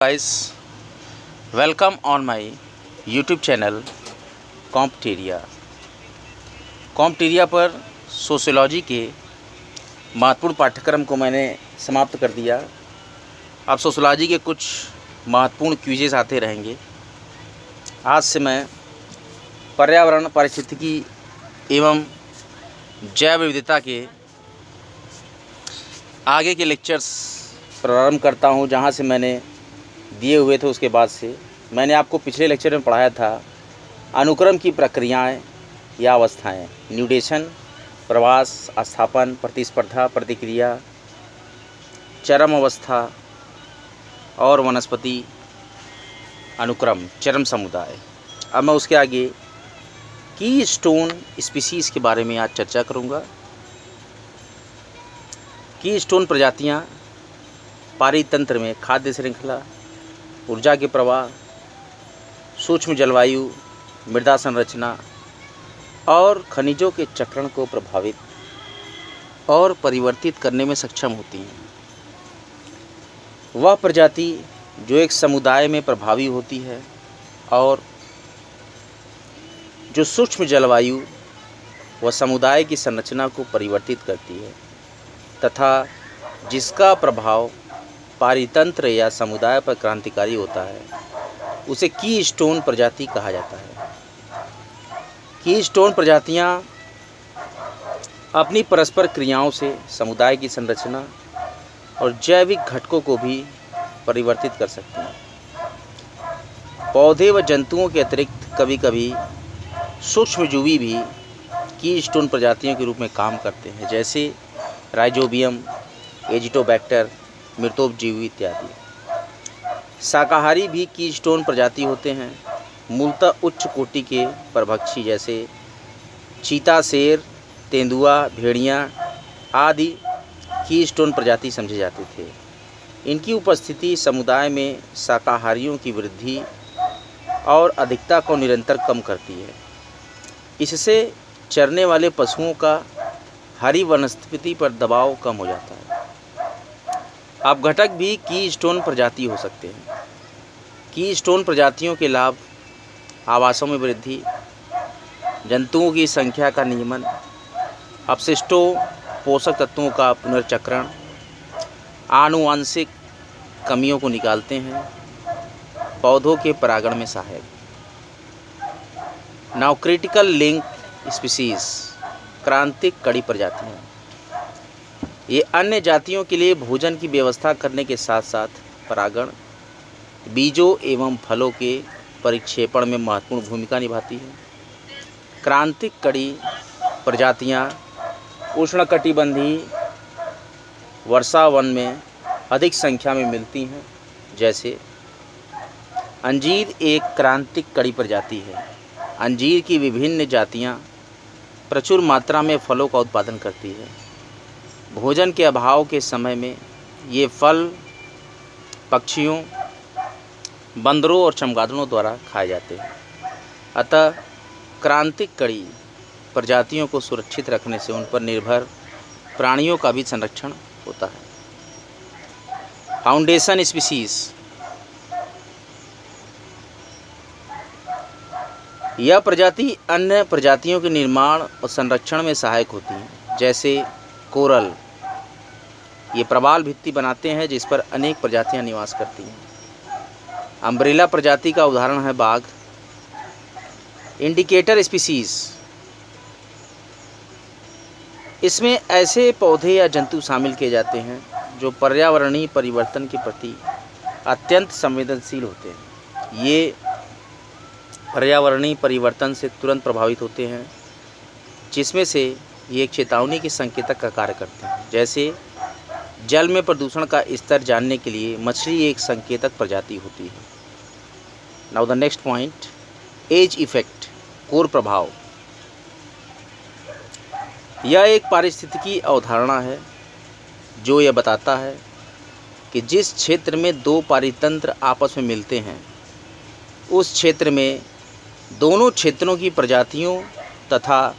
Guys, welcome on my YouTube channel Competeria. Competeria पर sociology के महत्वपूर्ण पाठ्यक्रम को मैंने समाप्त कर दिया। अब सोशियोलॉजी के कुछ महत्वपूर्ण क्विजेस आते रहेंगे। आज से मैं पर्यावरण, पारिस्थितिकी एवं जैव विविधता के आगे के लेक्चर्स प्रारंभ करता हूं, जहां से मैंने दिए हुए थे। उसके बाद से मैंने आपको पिछले लेक्चर में पढ़ाया था अनुक्रम की प्रक्रियाएं या अवस्थाएं, न्यूडेशन, प्रवास, स्थापन, प्रतिस्पर्धा, प्रतिक्रिया, चरम अवस्था और वनस्पति अनुक्रम, चरम समुदाय। अब मैं उसके आगे की स्टोन स्पीसीज़ के बारे में आज चर्चा करूंगा। की स्टोन प्रजातियां पारितंत्र में खाद्य श्रृंखला, ऊर्जा के प्रवाह, सूक्ष्म जलवायु, मृदा संरचना और खनिजों के चक्रण को प्रभावित और परिवर्तित करने में सक्षम होती हैं। वह प्रजाति जो एक समुदाय में प्रभावी होती है और जो सूक्ष्म जलवायु व समुदाय की संरचना को परिवर्तित करती है तथा जिसका प्रभाव पारितंत्र या समुदाय पर क्रांतिकारी होता है, उसे की स्टोन प्रजाति कहा जाता है। की स्टोन प्रजातियां अपनी परस्पर क्रियाओं से समुदाय की संरचना और जैविक घटकों को भी परिवर्तित कर सकती हैं। पौधे व जंतुओं के अतिरिक्त कभी कभी सूक्ष्मजीवी भी की स्टोन प्रजातियों के रूप में काम करते हैं, जैसे राइजोबियम, एजिटोबैक्टर, मृतोपजीवी इत्यादि। शाकाहारी भी की स्टोन प्रजाति होते हैं। मूलतः उच्च कोटि के परभक्षी जैसे चीता, शेर, तेंदुआ, भेड़िया आदि की स्टोन प्रजाति समझे जाते थे। इनकी उपस्थिति समुदाय में शाकाहारियों की वृद्धि और अधिकता को निरंतर कम करती है। इससे चरने वाले पशुओं का हरी वनस्पति पर दबाव कम हो जाता है। अब घटक भी की स्टोन प्रजाति हो सकते हैं। की स्टोन प्रजातियों के लाभ आवासों में वृद्धि, जंतुओं की संख्या का नियमन, अपशिष्टों पोषक तत्वों का पुनर्चक्रण, आनुवांशिक कमियों को निकालते हैं, पौधों के परागण में सहायक। नाउ क्रिटिकल लिंक स्पीसीज, क्रांतिक कड़ी प्रजातियां। ये अन्य जातियों के लिए भोजन की व्यवस्था करने के साथ साथ परागण, बीजों एवं फलों के परिक्षेपण में महत्वपूर्ण भूमिका निभाती है। क्रांतिक कड़ी प्रजातियां उष्णकटिबंधीय वर्षावन में अधिक संख्या में मिलती हैं, जैसे अंजीर एक क्रांतिक कड़ी प्रजाति है। अंजीर की विभिन्न जातियां प्रचुर मात्रा में फलों का उत्पादन करती है। भोजन के अभाव के समय में ये फल पक्षियों, बंदरों और चमगादड़ों द्वारा खाए जाते हैं। अतः क्रांतिक कड़ी प्रजातियों को सुरक्षित रखने से उन पर निर्भर प्राणियों का भी संरक्षण होता है। फाउंडेशन स्पीसीज, यह प्रजाति अन्य प्रजातियों के निर्माण और संरक्षण में सहायक होती हैं, जैसे कोरल। ये प्रवाल भित्ति बनाते हैं जिस पर अनेक प्रजातियां निवास करती हैं। अम्ब्रेला प्रजाति का उदाहरण है बाघ। इंडिकेटर स्पीसीज, इसमें ऐसे पौधे या जंतु शामिल किए जाते हैं जो पर्यावरणीय परिवर्तन के प्रति अत्यंत संवेदनशील होते हैं। ये पर्यावरणीय परिवर्तन से तुरंत प्रभावित होते हैं, जिसमें से ये एक चेतावनी के संकेतक का कार्य करते हैं। जैसे जल में प्रदूषण का स्तर जानने के लिए मछली एक संकेतक प्रजाति होती है। Now the next point, edge effect, core प्रभाव। यह एक पारिस्थितिकी अवधारणा है जो यह बताता है कि जिस क्षेत्र में दो पारितंत्र आपस में मिलते हैं, उस क्षेत्र में दोनों क्षेत्रों की प्रजातियों तथा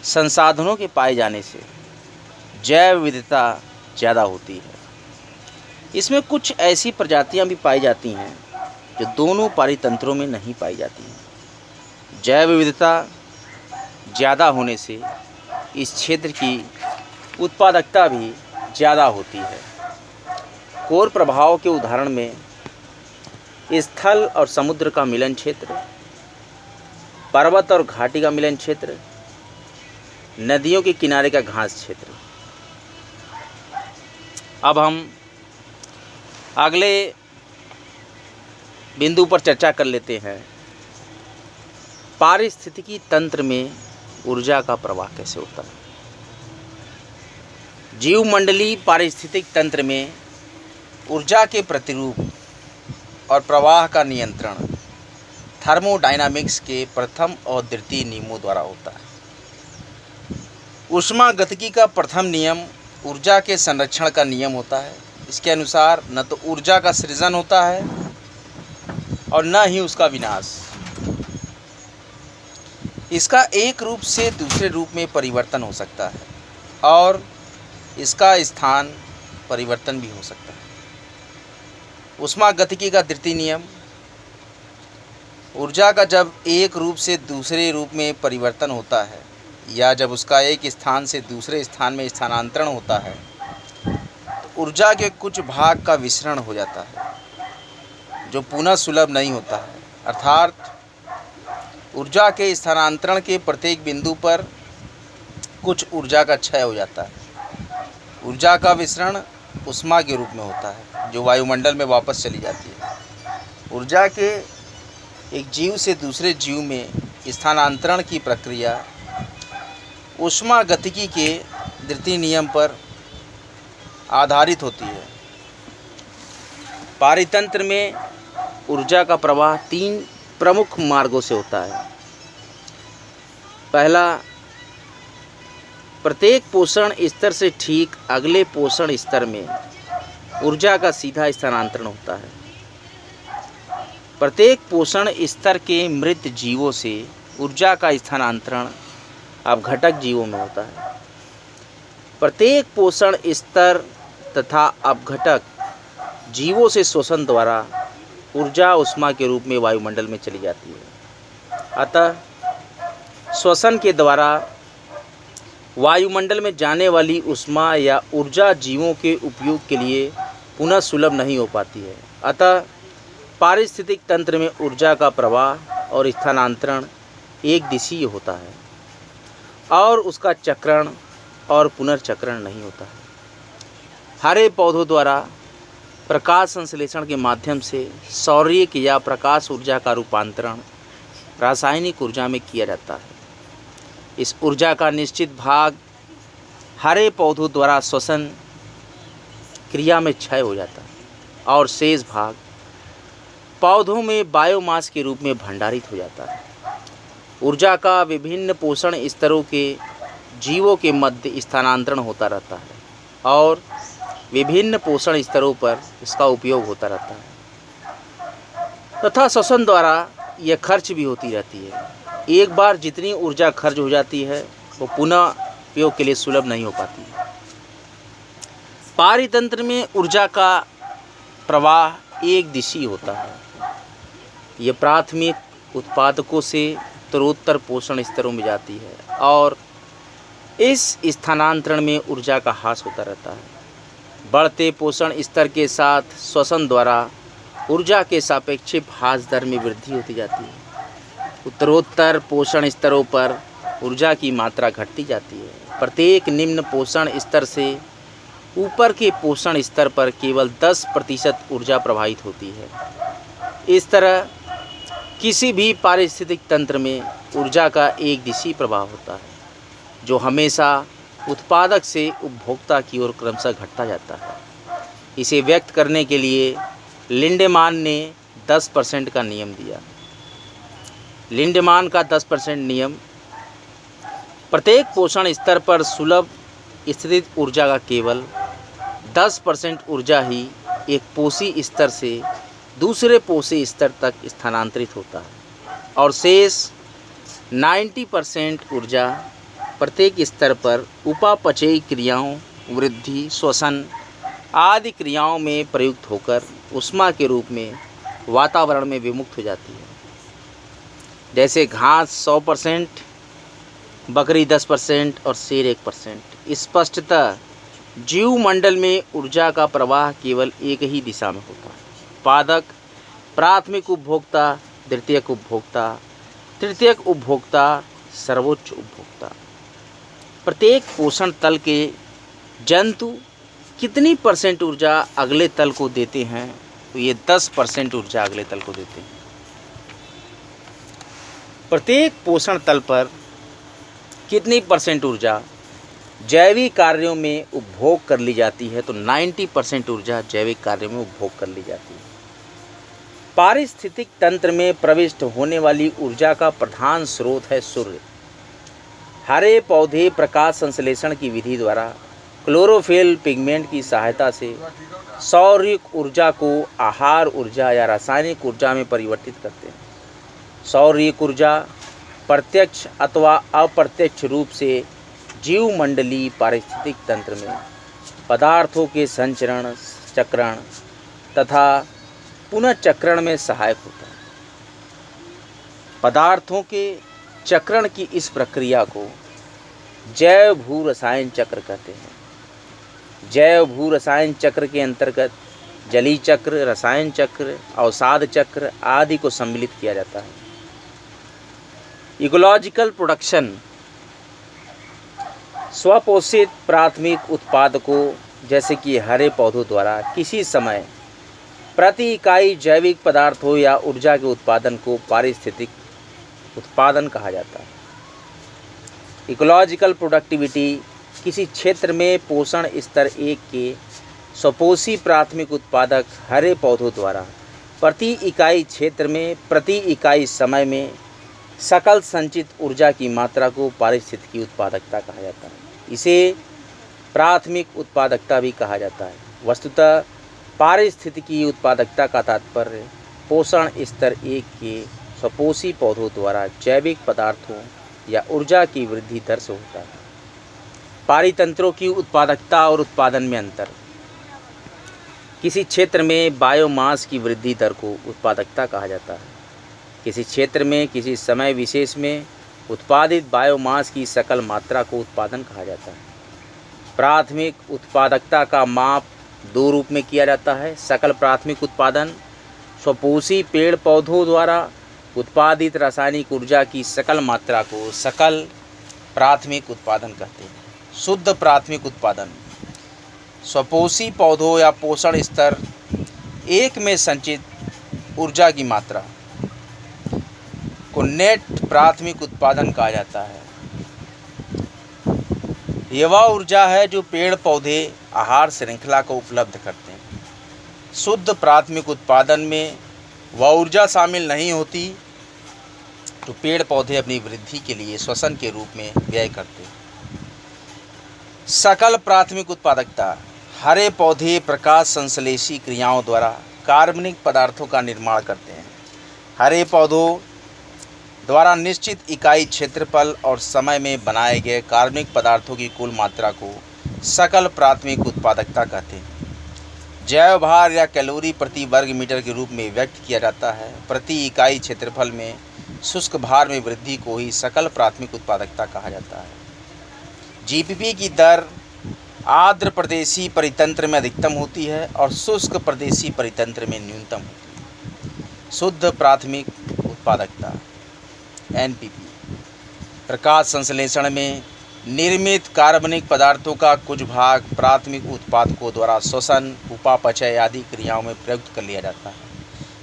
संसाधनों के पाए जाने से जैव विविधता ज़्यादा होती है। इसमें कुछ ऐसी प्रजातियां भी पाई जाती हैं जो दोनों पारितंत्रों में नहीं पाई जाती हैं। जैव विविधता ज़्यादा होने से इस क्षेत्र की उत्पादकता भी ज़्यादा होती है। कोर प्रभाव के उदाहरण में स्थल और समुद्र का मिलन क्षेत्र, पर्वत और घाटी का मिलन क्षेत्र, नदियों के किनारे का घास क्षेत्र। अब हम अगले बिंदु पर चर्चा कर लेते हैं। पारिस्थितिकी तंत्र में ऊर्जा का प्रवाह कैसे होता है। जीवमंडलीय पारिस्थितिक तंत्र में ऊर्जा के प्रतिरूप और प्रवाह का नियंत्रण थर्मोडायनामिक्स के प्रथम और द्वितीय नियमों द्वारा होता है। ऊष्मागतिकी का प्रथम नियम ऊर्जा के संरक्षण का नियम होता है। इसके अनुसार न तो ऊर्जा का सृजन होता है और न ही उसका विनाश। इसका एक रूप से दूसरे रूप में परिवर्तन हो सकता है और इसका स्थान परिवर्तन भी हो सकता है। ऊष्मागतिकी का द्वितीय नियम ऊर्जा का जब एक रूप से दूसरे रूप में परिवर्तन होता है या जब उसका एक स्थान से दूसरे स्थान में स्थानांतरण होता है तो ऊर्जा के कुछ भाग का विसरण हो जाता है जो पुनः सुलभ नहीं होता है। अर्थात ऊर्जा के स्थानांतरण के प्रत्येक बिंदु पर कुछ ऊर्जा का क्षय हो जाता है। ऊर्जा का विसरण ऊष्मा के रूप में होता है जो वायुमंडल में वापस चली जाती है। ऊर्जा के एक जीव से दूसरे जीव में स्थानांतरण की प्रक्रिया ऊष्मागतिकी के द्वितीय नियम पर आधारित होती है। पारितंत्र में ऊर्जा का प्रवाह तीन प्रमुख मार्गों से होता है। पहला, प्रत्येक पोषण स्तर से ठीक अगले पोषण स्तर में ऊर्जा का सीधा स्थानांतरण होता है। प्रत्येक पोषण स्तर के मृत जीवों से ऊर्जा का स्थानांतरण अपघटक जीवों में होता है। प्रत्येक पोषण स्तर तथा अपघटक जीवों से श्वसन द्वारा ऊर्जा ऊष्मा के रूप में वायुमंडल में चली जाती है। अतः श्वसन के द्वारा वायुमंडल में जाने वाली ऊष्मा या ऊर्जा जीवों के उपयोग के लिए पुनः सुलभ नहीं हो पाती है। अतः पारिस्थितिक तंत्र में ऊर्जा का प्रवाह और स्थानांतरण एक दिशीय होता है और उसका चक्रण और पुनर्चक्रण नहीं होता है। हरे पौधों द्वारा प्रकाश संश्लेषण के माध्यम से सौर्यिक या प्रकाश ऊर्जा का रूपांतरण रासायनिक ऊर्जा में किया जाता है। इस ऊर्जा का निश्चित भाग हरे पौधों द्वारा श्वसन क्रिया में क्षय हो जाता है और शेष भाग पौधों में बायोमास के रूप में भंडारित हो जाता है। ऊर्जा का विभिन्न पोषण स्तरों के जीवों के मध्य स्थानांतरण होता रहता है और विभिन्न पोषण स्तरों पर इसका उपयोग होता रहता है तथा श्वसन द्वारा यह खर्च भी होती रहती है। एक बार जितनी ऊर्जा खर्च हो जाती है वो पुनः उपयोग के लिए सुलभ नहीं हो पाती है। पारितंत्र में ऊर्जा का प्रवाह एक दिशी होता है। यह प्राथमिक उत्पादकों से उत्तरोत्तर पोषण स्तरों में जाती है और इस स्थानांतरण में ऊर्जा का ह्रास होता रहता है। बढ़ते पोषण स्तर के साथ श्वसन द्वारा ऊर्जा के सापेक्षिक ह्रास दर में वृद्धि होती जाती है। उत्तरोत्तर पोषण स्तरों पर ऊर्जा की मात्रा घटती जाती है। प्रत्येक निम्न पोषण स्तर से ऊपर के पोषण स्तर पर केवल 10% ऊर्जा प्रवाहित होती है। इस तरह किसी भी पारिस्थितिक तंत्र में ऊर्जा का एक दिशी प्रवाह होता है जो हमेशा उत्पादक से उपभोक्ता की ओर क्रमशः घटता जाता है। इसे व्यक्त करने के लिए लिंडेमान ने 10% का नियम दिया। लिंडेमान का 10% नियम प्रत्येक पोषण स्तर पर सुलभ स्थित ऊर्जा का केवल 10% ऊर्जा ही एक पोषी स्तर से दूसरे पोषी स्तर तक स्थानांतरित होता है और शेष 90% ऊर्जा प्रत्येक स्तर पर उपापचयी क्रियाओं, वृद्धि, श्वसन आदि क्रियाओं में प्रयुक्त होकर ऊष्मा के रूप में वातावरण में विमुक्त हो जाती है। जैसे घास 100%, बकरी 10% और शेर 1%। स्पष्टतः जीवमंडल में ऊर्जा का प्रवाह केवल एक ही दिशा में होता है। उत्पादक, प्राथमिक उपभोक्ता, द्वितीयक उपभोक्ता, तृतीयक उपभोक्ता, सर्वोच्च उपभोक्ता। प्रत्येक पोषण तल के जंतु कितनी % ऊर्जा अगले तल को देते हैं? तो ये 10% ऊर्जा अगले तल को देते हैं। प्रत्येक पोषण तल पर कितनी % ऊर्जा जैविक कार्यों में उपभोग कर ली जाती है? तो 90% ऊर्जा जैविक कार्यों में उपभोग कर ली जाती है। पारिस्थितिक तंत्र में प्रविष्ट होने वाली ऊर्जा का प्रधान स्रोत है सूर्य। हरे पौधे प्रकाश संश्लेषण की विधि द्वारा क्लोरोफिल पिगमेंट की सहायता से सौरिक ऊर्जा को आहार ऊर्जा या रासायनिक ऊर्जा में परिवर्तित करते हैं। सौरिक ऊर्जा प्रत्यक्ष अथवा अप्रत्यक्ष रूप से जीवमंडलीय पारिस्थितिक तंत्र में पदार्थों के संचरण, चक्रण तथा पुनःचक्रण में सहायक होता है। पदार्थों के चक्रण की इस प्रक्रिया को जैव भू रसायन चक्र कहते हैं। जैव भू रसायन चक्र के अंतर्गत जलीय चक्र, रसायन चक्र, अवसाद चक्र आदि को सम्मिलित किया जाता है। इकोलॉजिकल प्रोडक्शन स्वपोषित प्राथमिक उत्पादकों जैसे कि हरे पौधों द्वारा किसी समय प्रति इकाई जैविक पदार्थों या ऊर्जा के उत्पादन को पारिस्थितिक उत्पादन कहा जाता है। इकोलॉजिकल प्रोडक्टिविटी किसी क्षेत्र में पोषण स्तर 1 के स्वपोषी प्राथमिक उत्पादक हरे पौधों द्वारा प्रति इकाई क्षेत्र में प्रति इकाई समय में सकल संचित ऊर्जा की मात्रा को पारिस्थितिकी उत्पादकता कहा जाता है। इसे प्राथमिक उत्पादकता भी कहा जाता है। वस्तुतः पारिस्थितिकी उत्पादकता का तात्पर्य पोषण स्तर 1 के स्वपोषी पौधों द्वारा जैविक पदार्थों या ऊर्जा की वृद्धि दर से होता है। पारितंत्रों की उत्पादकता और उत्पादन में अंतर। किसी क्षेत्र में बायोमास की वृद्धि दर को उत्पादकता कहा जाता है। किसी क्षेत्र में किसी समय विशेष में उत्पादित बायोमास की सकल मात्रा को उत्पादन कहा जाता है। प्राथमिक उत्पादकता का माप 2 रूप में किया जाता है। सकल प्राथमिक उत्पादन स्वपोषी पेड़ पौधों द्वारा उत्पादित रासायनिक ऊर्जा की सकल मात्रा को सकल प्राथमिक उत्पादन कहते हैं। शुद्ध प्राथमिक उत्पादन स्वपोषी पौधों या पोषण स्तर 1 में संचित ऊर्जा की मात्रा को नेट प्राथमिक उत्पादन कहा जाता है। यह वह ऊर्जा है जो पेड़ पौधे आहार श्रृंखला को उपलब्ध करते हैं। शुद्ध प्राथमिक उत्पादन में वह ऊर्जा शामिल नहीं होती तो पेड़ पौधे अपनी वृद्धि के लिए श्वसन के रूप में व्यय करते हैं। सकल प्राथमिक उत्पादकता हरे पौधे प्रकाश संश्लेषी क्रियाओं द्वारा कार्बनिक पदार्थों का निर्माण करते हैं। हरे पौधों द्वारा निश्चित इकाई क्षेत्रफल और समय में बनाए गए कार्बनिक पदार्थों की कुल मात्रा को सकल प्राथमिक उत्पादकता कहते हैं। जैव भार या कैलोरी प्रति वर्ग मीटर के रूप में व्यक्त किया जाता है। प्रति इकाई क्षेत्रफल में शुष्क भार में वृद्धि को ही सकल प्राथमिक उत्पादकता कहा जाता है। जीपीपी की दर आर्द्र प्रदेशीय परितंत्र में अधिकतम होती है और शुष्क प्रदेशीय परितंत्र में न्यूनतम होती है। शुद्ध प्राथमिक उत्पादकता एनपीपी प्रकाश संश्लेषण में निर्मित कार्बनिक पदार्थों का कुछ भाग प्राथमिक उत्पादकों द्वारा श्वसन, उपापचय आदि क्रियाओं में प्रयुक्त कर लिया जाता है।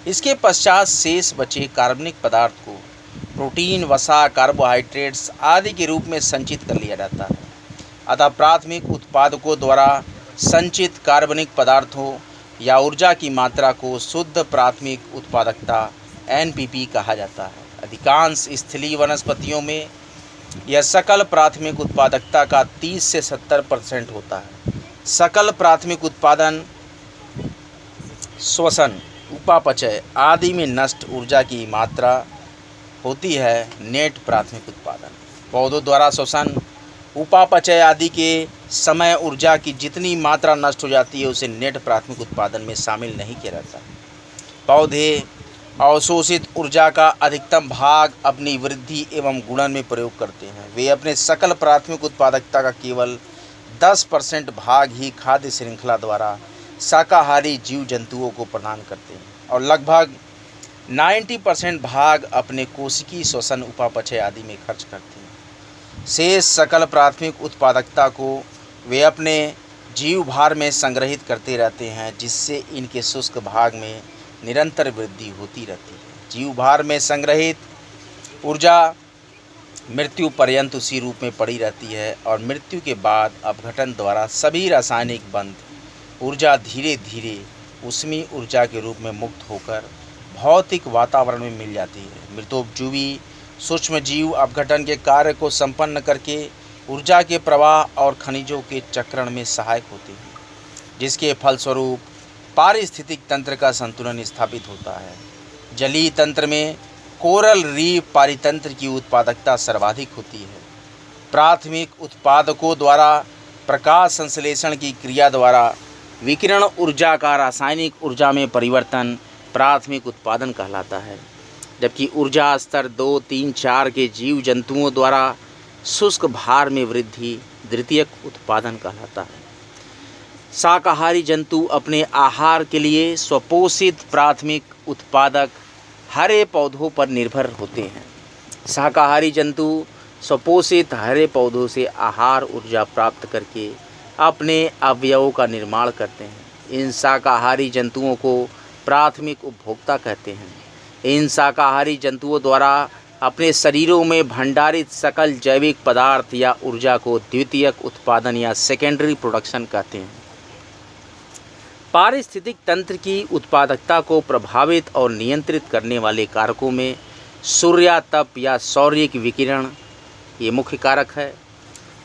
इसके पश्चात शेष बचे कार्बनिक पदार्थ को प्रोटीन, वसा, कार्बोहाइड्रेट्स आदि के रूप में संचित कर लिया जाता है। अतः प्राथमिक उत्पादकों द्वारा संचित कार्बनिक पदार्थों या ऊर्जा की मात्रा को शुद्ध प्राथमिक उत्पादकता एनपीपी कहा जाता है। अधिकांश स्थलीय वनस्पतियों में यह सकल प्राथमिक उत्पादकता का 30 से 70% होता है। सकल प्राथमिक उत्पादन श्वसन, उपापचय आदि में नष्ट ऊर्जा की मात्रा होती है। नेट प्राथमिक उत्पादन पौधों द्वारा श्वसन, उपापचय आदि के समय ऊर्जा की जितनी मात्रा नष्ट हो जाती है उसे नेट प्राथमिक उत्पादन में शामिल नहीं किया जाता। पौधे अवशोषित ऊर्जा का अधिकतम भाग अपनी वृद्धि एवं गुणन में प्रयोग करते हैं। वे अपने सकल प्राथमिक उत्पादकता का केवल 10% भाग ही खाद्य श्रृंखला द्वारा शाकाहारी जीव जंतुओं को प्रदान करते हैं और लगभग 90% भाग अपने कोशिकीय श्वसन उपापचय आदि में खर्च करते हैं। शेष सकल प्राथमिक उत्पादकता को वे अपने जीव भार में संग्रहित करते रहते हैं, जिससे इनके शुष्क भाग में निरंतर वृद्धि होती रहती है। जीव भार में संग्रहित ऊर्जा मृत्यु पर्यंत उसी रूप में पड़ी रहती है और मृत्यु के बाद अपघटन द्वारा सभी रासायनिक बंध ऊर्जा धीरे धीरे ऊष्मीय ऊर्जा के रूप में मुक्त होकर भौतिक वातावरण में मिल जाती है। मृतोपजीवी सूक्ष्म जीव अपघटन के कार्य को संपन्न करके ऊर्जा के प्रवाह और खनिजों के चक्रण में सहायक होते हैं, जिसके फलस्वरूप पारिस्थितिक तंत्र का संतुलन स्थापित होता है। जलीय तंत्र में कोरल रीफ पारितंत्र की उत्पादकता सर्वाधिक होती है। प्राथमिक उत्पादकों द्वारा प्रकाश संश्लेषण की क्रिया द्वारा विकिरण ऊर्जा का रासायनिक ऊर्जा में परिवर्तन प्राथमिक उत्पादन कहलाता है, जबकि ऊर्जा स्तर 2, 3, 4 के जीव जंतुओं द्वारा शुष्क भार में वृद्धि द्वितीयक उत्पादन कहलाता है। शाकाहारी जंतु अपने आहार के लिए स्वपोषित प्राथमिक उत्पादक हरे पौधों पर निर्भर होते हैं। शाकाहारी जंतु स्वपोषित हरे पौधों से आहार ऊर्जा प्राप्त करके अपने अवयवों का निर्माण करते हैं। इन शाकाहारी जंतुओं को प्राथमिक उपभोक्ता कहते हैं। इन शाकाहारी जंतुओं द्वारा अपने शरीरों में भंडारित सकल जैविक पदार्थ या ऊर्जा को द्वितीयक उत्पादन या सेकेंडरी प्रोडक्शन कहते हैं। पारिस्थितिक तंत्र की उत्पादकता को प्रभावित और नियंत्रित करने वाले कारकों में सूर्यातप या सौर्यिक विकिरण ये मुख्य कारक है।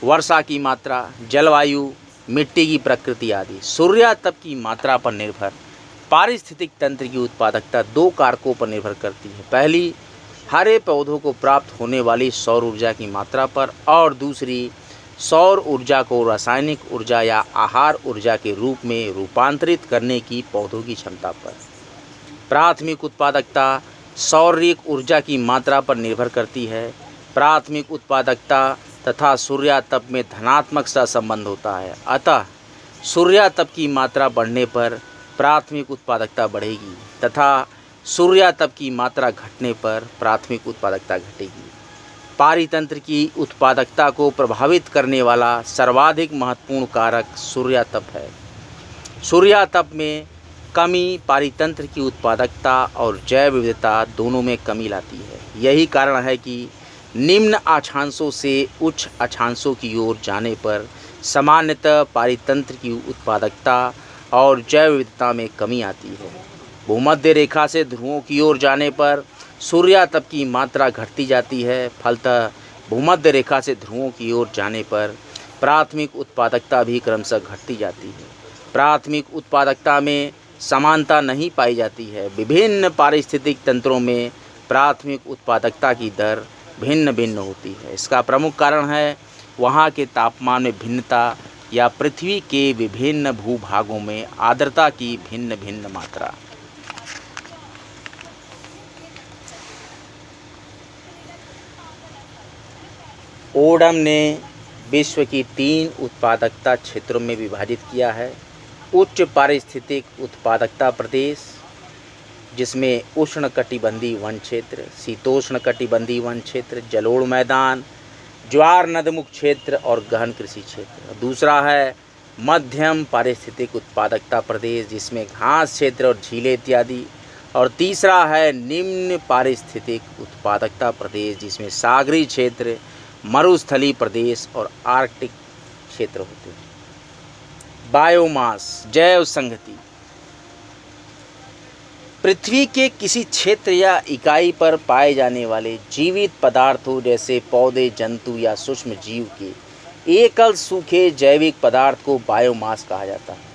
वर्षा की मात्रा, जलवायु, मिट्टी की प्रकृति आदि। सूर्यातप की मात्रा पर निर्भर पारिस्थितिक तंत्र की उत्पादकता 2 कारकों पर निर्भर करती है। पहली, हरे पौधों को प्राप्त होने वाली सौर ऊर्जा की मात्रा पर और दूसरी, सौर ऊर्जा को रासायनिक ऊर्जा या आहार ऊर्जा के रूप में रूपांतरित करने की पौधों की क्षमता पर। प्राथमिक उत्पादकता सौर्यिक ऊर्जा की मात्रा पर निर्भर करती है। प्राथमिक उत्पादकता तथा सूर्यातप में धनात्मक सहसंबंध होता है, अतः सूर्यातप की मात्रा बढ़ने पर प्राथमिक उत्पादकता बढ़ेगी तथा सूर्यातप की मात्रा घटने पर प्राथमिक उत्पादकता घटेगी। पारितंत्र की उत्पादकता को प्रभावित करने वाला सर्वाधिक महत्वपूर्ण कारक सूर्यातप है। सूर्यातप में कमी पारितंत्र की उत्पादकता और जैव विविधता दोनों में कमी लाती है। यही कारण है कि निम्न अक्षांशों से उच्च अक्षांशों की ओर जाने पर सामान्यतः पारितंत्र की उत्पादकता और जैव विविधता में कमी आती है। भूमध्य रेखा से ध्रुवों की ओर जाने पर सूर्यातप की मात्रा घटती जाती है। फलतः भूमध्य रेखा से ध्रुवों की ओर जाने पर प्राथमिक उत्पादकता भी क्रमशः घटती जाती है। प्राथमिक उत्पादकता में समानता नहीं पाई जाती है। विभिन्न पारिस्थितिक तंत्रों में प्राथमिक उत्पादकता की दर भिन्न भिन्न होती है। इसका प्रमुख कारण है वहाँ के तापमान में भिन्नता या पृथ्वी के विभिन्न भूभागों में आर्द्रता की भिन्न भिन्न मात्रा। ओडम ने विश्व की 3 उत्पादकता क्षेत्रों में विभाजित किया है। उच्च पारिस्थितिक उत्पादकता प्रदेश, जिसमें उष्णकटिबंधीय वन क्षेत्र, शीतोष्णकटिबंधीय वन क्षेत्र, जलोढ़ मैदान, ज्वार नदमुख क्षेत्र और गहन कृषि क्षेत्र। दूसरा है मध्यम पारिस्थितिक उत्पादकता प्रदेश, जिसमें घास क्षेत्र और झीलें इत्यादि। और तीसरा है निम्न पारिस्थितिक उत्पादकता प्रदेश, जिसमें सागरीय क्षेत्र, मरुस्थलीय प्रदेश और आर्कटिक क्षेत्र होते हैं। बायोमास, जैव संहति। पृथ्वी के किसी क्षेत्र या इकाई पर पाए जाने वाले जीवित पदार्थों जैसे पौधे, जंतु या सूक्ष्म जीव के एकल सूखे जैविक पदार्थ को बायोमास कहा जाता है।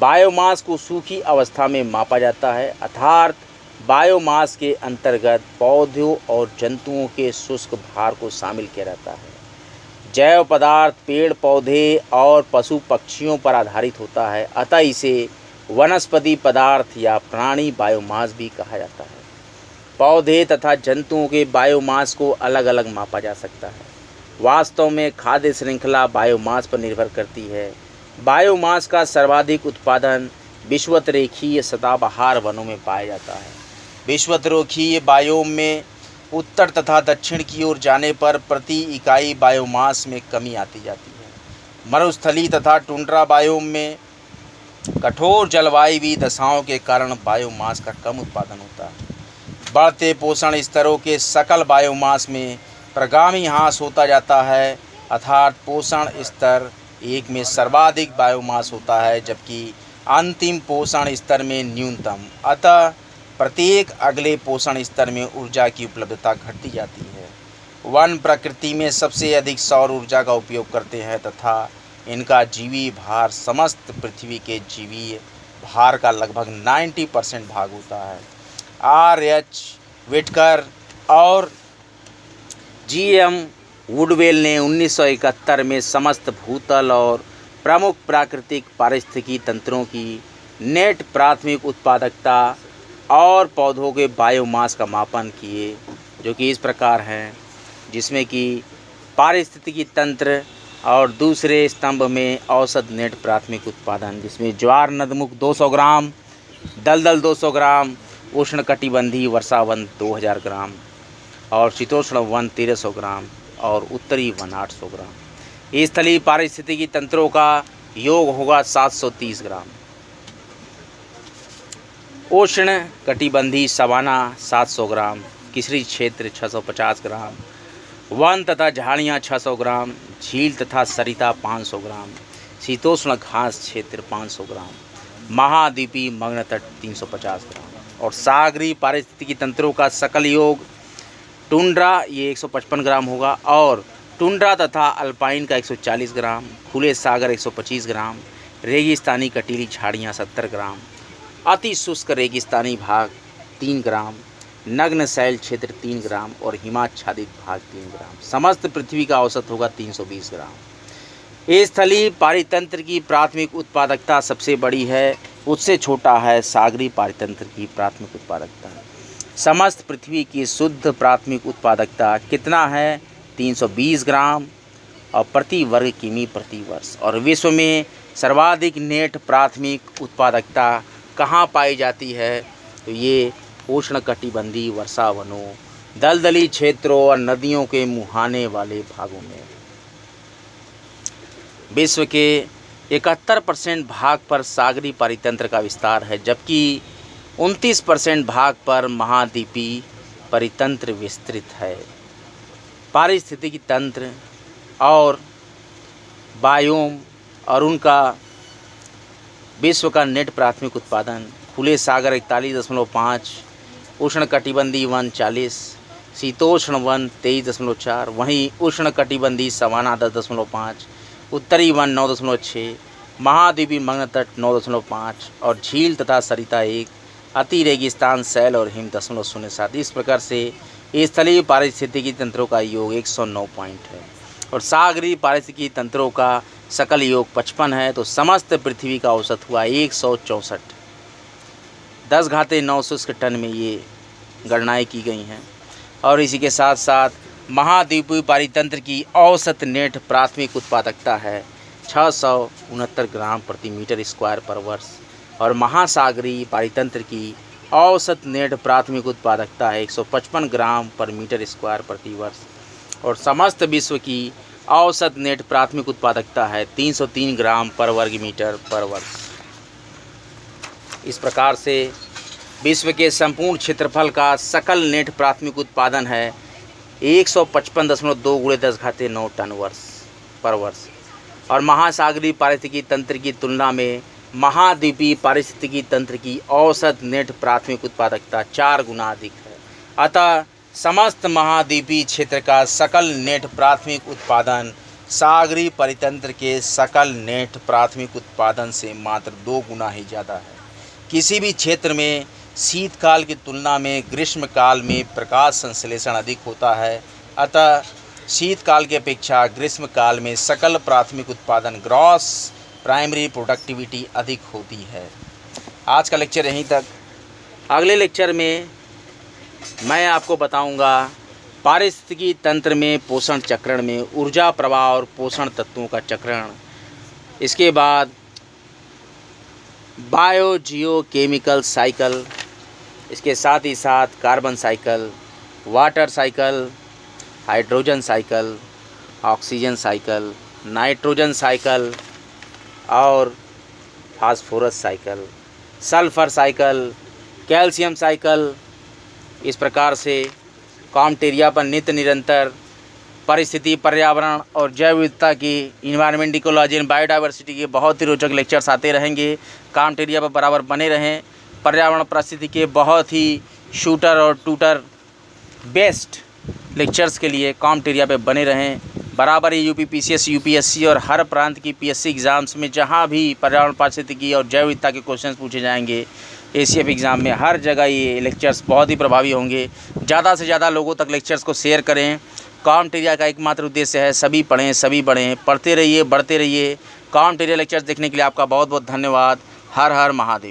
बायोमास को सूखी अवस्था में मापा जाता है, अर्थात बायोमास के अंतर्गत पौधों और जंतुओं के शुष्क भार को शामिल किया जाता है। जैव पदार्थ पेड़ पौधे और पशु पक्षियों पर आधारित होता है, अतः इसे वनस्पति पदार्थ या प्राणी बायोमास भी कहा जाता है। पौधे तथा जंतुओं के बायोमास को अलग अलग मापा जा सकता है। वास्तव में खाद्य श्रृंखला बायोमास पर निर्भर करती है। बायोमास का सर्वाधिक उत्पादन विषुवतरेखीय सदाबहार वनों में पाया जाता है। विषुवतरेखीय बायोम में उत्तर तथा दक्षिण की ओर जाने पर प्रति इकाई बायोमास में कमी आती जाती है। मरुस्थली तथा टुंड्रा बायोम में कठोर जलवायु दशाओं के कारण बायोमास का कम उत्पादन होता है। बढ़ते पोषण स्तरों के सकल बायोमास में प्रगामी ह्रास होता जाता है, अर्थात पोषण स्तर 1 में सर्वाधिक बायोमास होता है जबकि अंतिम पोषण स्तर में न्यूनतम। अतः प्रत्येक अगले पोषण स्तर में ऊर्जा की उपलब्धता घटती जाती है। वन प्रकृति में सबसे अधिक सौर ऊर्जा का उपयोग करते हैं तथा इनका जीवी भार समस्त पृथ्वी के जीवी भार का लगभग 90% भाग होता है। R.H. विटकर और G.M. वुडवेल ने 1971 में समस्त भूतल और प्रमुख प्राकृतिक पारिस्थितिकी तंत्रों की नेट प्राथमिक उत्पादकता और पौधों के बायोमास का मापन किए, जो कि इस प्रकार हैं, जिसमें कि पारिस्थितिकी तंत्र और दूसरे स्तंभ में औसत नेट प्राथमिक उत्पादन, जिसमें ज्वार नदमुख 200 ग्राम, दलदल 200 ग्राम, उष्णकटिबंधीय वर्षावन 2000 ग्राम और शीतोष्ण वन 1300 ग्राम और उत्तरी वन 800 ग्राम। स्थलीय पारिस्थितिकी तंत्रों का योग होगा 730 ग्राम। उष्ण कटिबंधीय सवाना 700 ग्राम, किसरी क्षेत्र 650 ग्राम, वन तथा झाड़ियाँ 600 ग्राम, झील तथा सरिता 500 ग्राम, शीतोष्ण घास क्षेत्र 500 ग्राम, महाद्वीपीय मग्न तट 350 ग्राम और सागरीय पारिस्थितिकी तंत्रों का सकल योग टुंड्रा ये 155 ग्राम होगा और टुंड्रा तथा अल्पाइन का 140 ग्राम, खुले सागर 125 ग्राम, रेगिस्तानी कटीली झाड़ियाँ 70 ग्राम, अति शुष्क रेगिस्तानी भाग 3 ग्राम, नग्न शैल क्षेत्र 3 ग्राम और हिमाच्छादित भाग 3 ग्राम। समस्त पृथ्वी का औसत होगा 320 ग्राम। स्थलीय पारितंत्र की प्राथमिक उत्पादकता सबसे बड़ी है, उससे छोटा है सागरीय पारितंत्र की प्राथमिक उत्पादकता। समस्त पृथ्वी की शुद्ध प्राथमिक उत्पादकता कितना है? 320 ग्राम और प्रति वर्ग किमी प्रति वर्ष। और विश्व में सर्वाधिक नेट प्राथमिक उत्पादकता कहाँ पाई जाती है? तो ये उष्णकटिबंधीय वर्षावनों, दलदली क्षेत्रों और नदियों के मुहाने वाले भागों में। विश्व के 71% भाग पर सागरीय परितंत्र का विस्तार है, जबकि 29% भाग पर महाद्वीपीय परितंत्र विस्तृत है। पारिस्थितिकी तंत्र और बायोम और उनका विश्व का नेट प्राथमिक उत्पादन: खुले सागर 41.5, उष्णकटिबंधीय वन 40, शीतोष्ण वन 23.4, वहीं उष्णकटिबंधीय सवाना 10.5, उत्तरी वन 9.6, महाद्वीपीय मग्न तट 9.5 और झील तथा सरिता 1, अति रेगिस्तान शैल और हिम 0.07। इस प्रकार से स्थलीय पारिस्थितिकी तंत्रों का योग 109 पॉइंट है और सागरीय पारिस्थितिकी तंत्रों का सकल योग 55 है। तो समस्त पृथ्वी का औसत हुआ 164, 10⁻9 शुष्क टन में ये गणनाएं की गई हैं। और इसी के साथ साथ महाद्वीपीय पारितंत्र की औसत नेट प्राथमिक उत्पादकता है 669 ग्राम प्रति मीटर स्क्वायर पर वर्ष और महासागरीय पारितंत्र की औसत नेट प्राथमिक उत्पादकता है 155 ग्राम पर मीटर स्क्वायर प्रति वर्ष और समस्त विश्व की औसत नेट प्राथमिक उत्पादकता है 303 ग्राम पर वर्ग मीटर पर वर्ष। इस प्रकार से विश्व के संपूर्ण क्षेत्रफल का सकल नेट प्राथमिक उत्पादन है 155.2 × 10⁻9 टन पर वर्ष और महासागरीय पारिस्थितिकी तंत्र की तुलना में महाद्वीपीय पारिस्थितिकी तंत्र की औसत नेट प्राथमिक उत्पादकता 4 गुना अधिक है। अतः समस्त महाद्वीपीय क्षेत्र का सकल नेट प्राथमिक उत्पादन सागरीय परितंत्र के सकल नेट प्राथमिक उत्पादन से मात्र 2 गुना ही ज़्यादा है। किसी भी क्षेत्र में शीतकाल की तुलना में ग्रीष्मकाल में प्रकाश संश्लेषण अधिक होता है, अतः शीतकाल की अपेक्षा ग्रीष्मकाल में सकल प्राथमिक उत्पादन ग्रॉस प्राइमरी प्रोडक्टिविटी अधिक होती है। आज का लेक्चर यहीं तक। अगले लेक्चर में मैं आपको बताऊंगा पारिस्थितिकी तंत्र में पोषण चक्रण में ऊर्जा प्रवाह और पोषण तत्वों का चक्रण। इसके बाद बायो जियो केमिकल साइकिल, इसके साथ ही साथ carbon cycle, water cycle, hydrogen cycle, oxygen cycle, nitrogen cycle और phosphorus cycle, sulphur cycle, calcium cycle. इस प्रकार से कॉम्टेरिया पर नित्य निरंतर परिस्थिति, पर्यावरण और जैव विविधता की, इन्वायरमेंट इकोलॉजी एंड बायोडाइवर्सिटी के बहुत ही रोचक लेक्चर्स आते रहेंगे। कॉम्टेरिया पर बराबर बने रहें। पर्यावरण परिस्थिति के बहुत ही शूटर और टूटर बेस्ट लेक्चर्स के लिए कॉम्टेरिया पे बने रहें। बराबर ही यूपी पीसीएस, यूपीएससी और हर प्रांत की पीएससी एग्ज़ाम्स में जहाँ भी पर्यावरण पारिस्थितिकी और जैव विविधता के क्वेश्चंस पूछे जाएंगे, एसीएफ एग्ज़ाम में हर जगह ये लेक्चर्स बहुत ही प्रभावी होंगे। ज़्यादा से ज़्यादा लोगों तक लेक्चर्स को शेयर करें। कॉम्टेरिया का एकमात्र उद्देश्य है सभी पढ़ें, सभी बढ़ें। पढ़ते रहिए, बढ़ते रहिए। कॉम्टेरिया लेक्चर्स देखने के लिए आपका बहुत बहुत धन्यवाद। हर हर महादेव।